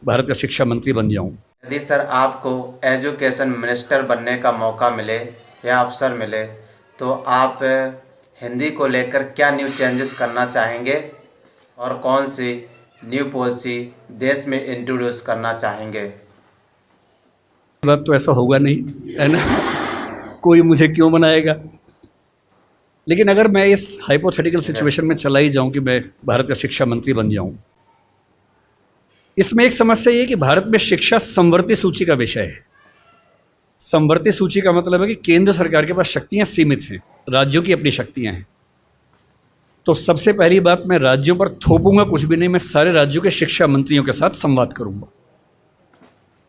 भारत का शिक्षा मंत्री बन जाऊं। यदि सर आपको एजुकेशन मिनिस्टर बनने का मौका मिले या अवसर मिले तो आप हिंदी को लेकर क्या न्यू चेंजेस करना चाहेंगे और कौन सी न्यू पॉलिसी देश में इंट्रोड्यूस करना चाहेंगे? बात तो ऐसा होगा नहीं, है ना। कोई मुझे क्यों बनाएगा। लेकिन अगर मैं इस हाइपोथेटिकल सिचुएशन में चला ही जाऊं कि मैं भारत का शिक्षा मंत्री बन जाऊं, इसमें एक समस्या ये कि भारत में शिक्षा समवर्ती सूची का विषय है। समवर्ती सूची का मतलब है कि केंद्र सरकार के पास शक्तियां सीमित हैं, राज्यों की अपनी शक्तियां हैं। तो सबसे पहली बात, मैं राज्यों पर थोपूंगा कुछ भी नहीं, मैं सारे राज्यों के शिक्षा मंत्रियों के साथ संवाद करूंगा।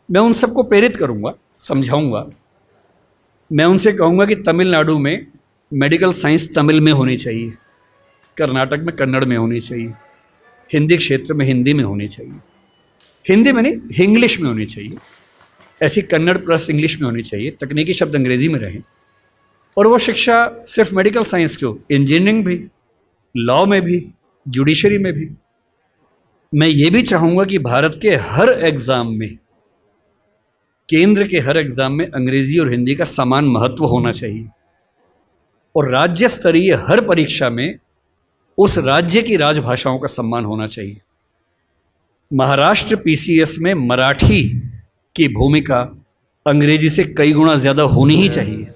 मैं उन सबको प्रेरित करूंगा, समझाऊंगा। मैं उनसे कहूंगा कि तमिलनाडु में मेडिकल साइंस तमिल में होनी चाहिए, कर्नाटक में कन्नड़ में होनी चाहिए, हिंदी क्षेत्र में हिंदी में होनी चाहिए, हिंदी में नहीं इंग्लिश में होनी चाहिए, ऐसी कन्नड़ प्लस इंग्लिश में होनी चाहिए, तकनीकी शब्द अंग्रेजी में रहें। और वो शिक्षा सिर्फ मेडिकल साइंस क्यों, इंजीनियरिंग भी, लॉ में भी, जुडिशरी में भी। मैं ये भी चाहूँगा कि भारत के हर एग्ज़ाम में, केंद्र के हर एग्ज़ाम में अंग्रेजी और हिंदी का समान महत्व होना चाहिए। और राज्य स्तरीय हर परीक्षा में उस राज्य की राजभाषाओं का सम्मान होना चाहिए। महाराष्ट्र पीसीएस में मराठी की भूमिका अंग्रेजी से कई गुना ज़्यादा होनी ही चाहिए,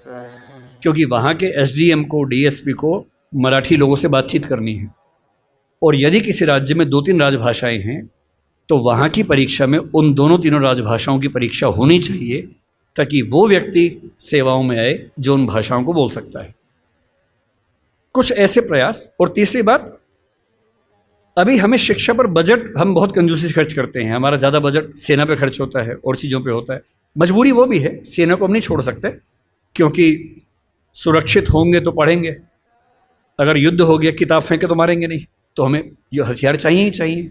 क्योंकि वहाँ के एसडीएम को, डीएसपी को मराठी लोगों से बातचीत करनी है। और यदि किसी राज्य में 2-3 राजभाषाएं हैं तो वहाँ की परीक्षा में उन दोनों तीनों राजभाषाओं की परीक्षा होनी चाहिए, ताकि वो व्यक्ति सेवाओं में आए जो उन भाषाओं को बोल सकता है। कुछ ऐसे प्रयास। और तीसरी बात, अभी हमें शिक्षा पर बजट हम बहुत कंजूसी से खर्च करते हैं। हमारा ज़्यादा बजट सेना पे खर्च होता है और चीज़ों पे होता है। मजबूरी वो भी है, सेना को हम नहीं छोड़ सकते, क्योंकि सुरक्षित होंगे तो पढ़ेंगे। अगर युद्ध हो गया, किताब फेंके तो मारेंगे नहीं, तो हमें ये हथियार चाहिए ही चाहिए,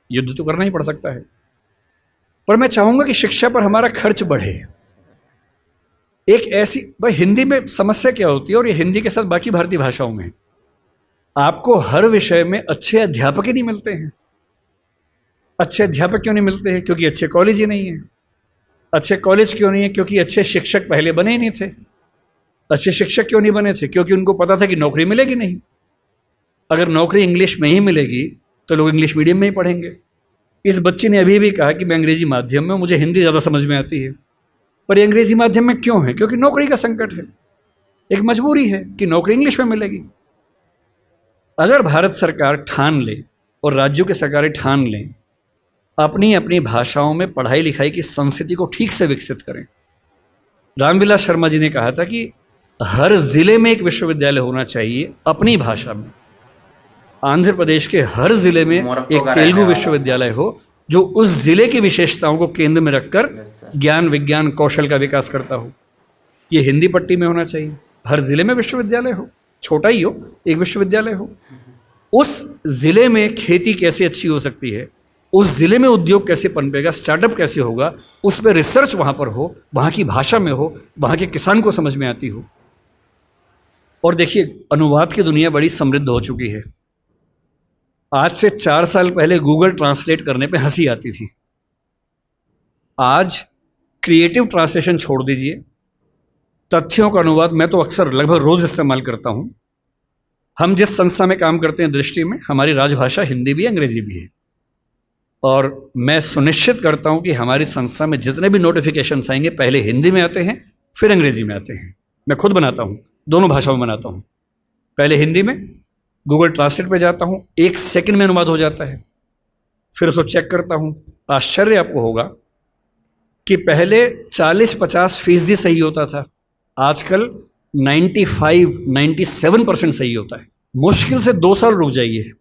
युद्ध तो करना ही पड़ सकता है। पर मैं चाहूँगा कि शिक्षा पर हमारा खर्च बढ़े। एक ऐसी, भाई हिंदी में समस्या क्या होती है, और ये हिंदी के साथ बाकी भारतीय भाषाओं में, आपको हर विषय में अच्छे अध्यापक ही नहीं मिलते हैं। अच्छे अध्यापक क्यों नहीं मिलते हैं? क्योंकि अच्छे कॉलेज ही नहीं है। अच्छे कॉलेज क्यों नहीं है? क्योंकि अच्छे शिक्षक पहले बने ही नहीं थे। अच्छे शिक्षक क्यों नहीं बने थे? क्योंकि उनको पता था कि नौकरी मिलेगी नहीं। अगर नौकरी इंग्लिश में ही मिलेगी तो लोग इंग्लिश मीडियम में ही पढ़ेंगे। इस बच्ची ने अभी भी कहा कि मैं अंग्रेजी माध्यम में, मुझे हिंदी ज़्यादा समझ में आती है। पर ये अंग्रेजी माध्यम में क्यों है? क्योंकि नौकरी का संकट है, एक मजबूरी है कि नौकरी इंग्लिश में मिलेगी। अगर भारत सरकार ठान ले और राज्यों की सरकारें ठान लें, अपनी अपनी भाषाओं में पढ़ाई लिखाई की संस्कृति को ठीक से विकसित करें। रामविलास शर्मा जी ने कहा था कि हर जिले में एक विश्वविद्यालय होना चाहिए अपनी भाषा में। आंध्र प्रदेश के हर जिले में एक तेलुगु विश्वविद्यालय हो, जो उस जिले की विशेषताओं को केंद्र में रखकर ज्ञान, विज्ञान, कौशल का विकास करता हो। ये हिंदी पट्टी में होना चाहिए, हर जिले में विश्वविद्यालय हो, छोटा ही हो, एक विश्वविद्यालय हो। उस जिले में खेती कैसे अच्छी हो सकती है, उस जिले में उद्योग कैसे पनपेगा, स्टार्टअप कैसे होगा, उस पर रिसर्च वहाँ पर हो, वहाँ की भाषा में हो, वहाँ के किसान को समझ में आती हो। और देखिए, अनुवाद की दुनिया बड़ी समृद्ध हो चुकी है। आज से 4 साल पहले गूगल ट्रांसलेट करने पे हंसी आती थी। आज क्रिएटिव ट्रांसलेशन छोड़ दीजिए, तथ्यों का अनुवाद मैं तो अक्सर लगभग रोज इस्तेमाल करता हूं। हम जिस संस्था में काम करते हैं, दृष्टि में हमारी राजभाषा हिंदी भी, अंग्रेजी भी है। और मैं सुनिश्चित करता हूं कि हमारी संस्था में जितने भी नोटिफिकेशंस आएंगे, पहले हिंदी में आते हैं, फिर अंग्रेजी में आते हैं। मैं खुद बनाता हूं, दोनों भाषाओं में बनाता हूं। पहले हिंदी में, गूगल ट्रांसलेट पे जाता हूं, 1 सेकंड में अनुवाद हो जाता है। फिर उसको चेक करता हूं। आश्चर्य आपको होगा कि पहले 40-50% सही होता था, आजकल 95-97% सही होता है। मुश्किल से 2 साल रुक जाइए,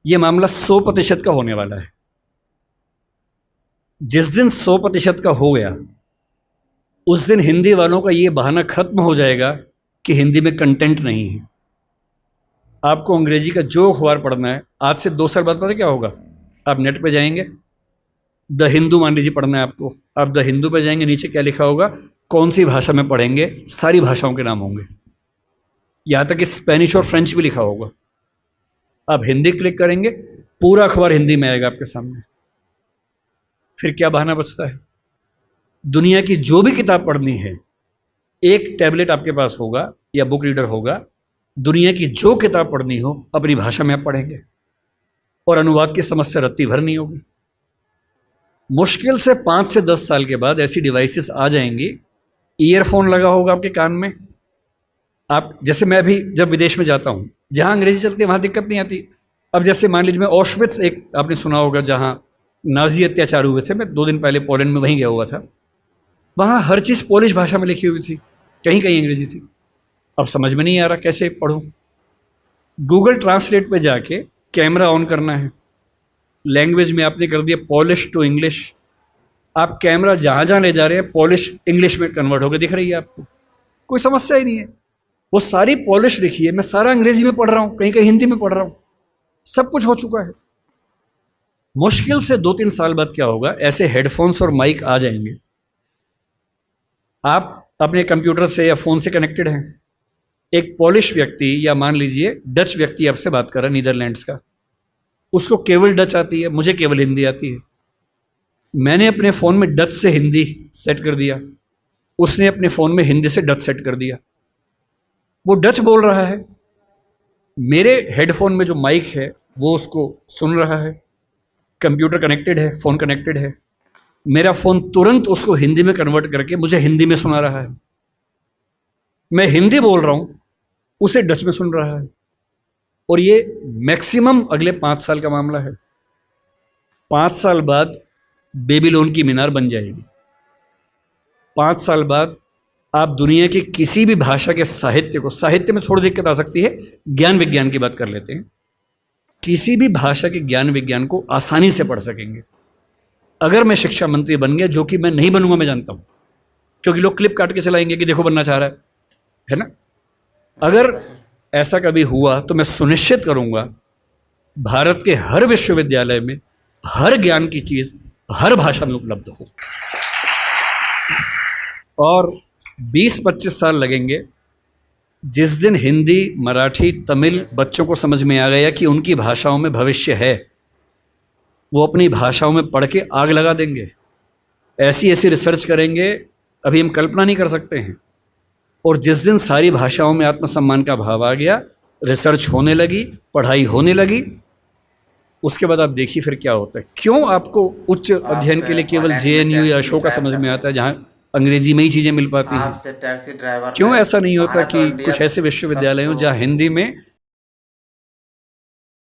ये मामला 100% का होने वाला है। जिस दिन 100% का हो गया, उस दिन हिंदी वालों का ये बहाना खत्म हो जाएगा कि हिंदी में कंटेंट नहीं है। आपको अंग्रेजी का जो अखबार पढ़ना है, आज से 2 साल बाद पता क्या होगा? आप नेट पे जाएंगे, द हिंदू मान लीजिए पढ़ना है आपको, आप द हिंदू पे जाएंगे, नीचे क्या लिखा होगा, कौन सी भाषा में पढ़ेंगे, सारी भाषाओं के नाम होंगे, यहाँ तक कि स्पेनिश और फ्रेंच भी लिखा होगा। आप हिंदी क्लिक करेंगे, पूरा अखबार हिंदी में आएगा आपके सामने। फिर क्या बहाना बचता है? दुनिया की जो भी किताब पढ़नी है, एक टैबलेट आपके पास होगा या बुक रीडर होगा, दुनिया की जो किताब पढ़नी हो अपनी भाषा में आप पढ़ेंगे और अनुवाद की समस्या रत्ती भर नहीं होगी। मुश्किल से 5 से 10 साल के बाद ऐसी डिवाइसेस आ जाएंगी, ईयरफोन लगा होगा आपके कान में, आप जैसे मैं भी जब विदेश में जाता हूँ, जहाँ अंग्रेजी चलती है वहाँ दिक्कत नहीं आती। अब जैसे मान लीजिए मैं ऑशविट्स, एक आपने सुना होगा जहाँ नाजी अत्याचार हुए थे, मैं 2 दिन पहले पोलैंड में वहीं गया हुआ था, वहाँ हर चीज़ पोलिश भाषा में लिखी हुई थी, कहीं कहीं अंग्रेजी थी। अब समझ में नहीं आ रहा कैसे पढ़ूँ। गूगल ट्रांसलेट पे जाके कैमरा ऑन करना है, लैंग्वेज में आपने कर दिया पॉलिश टू इंग्लिश, आप कैमरा जहाँ जहाँ ले जा रहे हैं पॉलिश इंग्लिश में कन्वर्ट होकर दिख रही है आपको, कोई समस्या ही नहीं है। वो सारी पॉलिश लिखी है, मैं सारा अंग्रेजी में पढ़ रहा हूँ, कहीं कहीं हिंदी में पढ़ रहा हूँ, सब कुछ हो चुका है। मुश्किल से 2-3 साल बाद क्या होगा, ऐसे हेडफोन्स और माइक आ जाएंगे, आप अपने कंप्यूटर से या फ़ोन से कनेक्टेड हैं, एक पॉलिश व्यक्ति या मान लीजिए डच व्यक्ति आपसे बात कर रहा है, नीदरलैंड्स का, उसको केवल डच आती है, मुझे केवल हिंदी आती है। मैंने अपने फ़ोन में डच से हिंदी सेट कर दिया, उसने अपने फ़ोन में हिंदी से डच सेट कर दिया, वो डच बोल रहा है, मेरे हेडफोन में जो माइक है वो उसको सुन रहा है, कंप्यूटर कनेक्टेड है, फ़ोन कनेक्टेड है, मेरा फ़ोन तुरंत उसको हिंदी में कन्वर्ट करके मुझे हिंदी में सुना रहा है। मैं हिंदी बोल रहा हूँ, उसे डच में सुन रहा है। और ये मैक्सिमम अगले 5 साल का मामला है। 5 साल बाद बेबीलोन की मीनार बन जाएगी। 5 साल बाद आप दुनिया की किसी भी भाषा के साहित्य को, साहित्य में थोड़ी दिक्कत आ सकती है, ज्ञान विज्ञान की बात कर लेते हैं, किसी भी भाषा के ज्ञान विज्ञान को आसानी से पढ़ सकेंगे। अगर मैं शिक्षा मंत्री बन गया, जो कि मैं नहीं बनूंगा, मैं जानता हूं, क्योंकि लोग क्लिप काट के चलाएंगे कि देखो बनना चाह रहा है ना। अगर ऐसा कभी हुआ तो मैं सुनिश्चित करूंगा भारत के हर विश्वविद्यालय में हर ज्ञान की चीज हर भाषा में उपलब्ध हो। और 20-25 साल लगेंगे, जिस दिन हिंदी, मराठी, तमिल बच्चों को समझ में आ गया कि उनकी भाषाओं में भविष्य है, वो अपनी भाषाओं में पढ़ के आग लगा देंगे, ऐसी ऐसी रिसर्च करेंगे अभी हम कल्पना नहीं कर सकते हैं। और जिस दिन सारी भाषाओं में आत्मसम्मान का भाव आ गया, रिसर्च होने लगी, पढ़ाई होने लगी, उसके बाद आप देखिए फिर क्या होता है। क्यों आपको उच्च अध्ययन के लिए केवल JNU या अशोका समझ में आता है, जहाँ अंग्रेजी में ही चीज़ें मिल पाती हैं? टैक्सी ड्राइवर क्यों ऐसा नहीं होता कि कुछ ऐसे विश्वविद्यालय हों जहाँ हिंदी में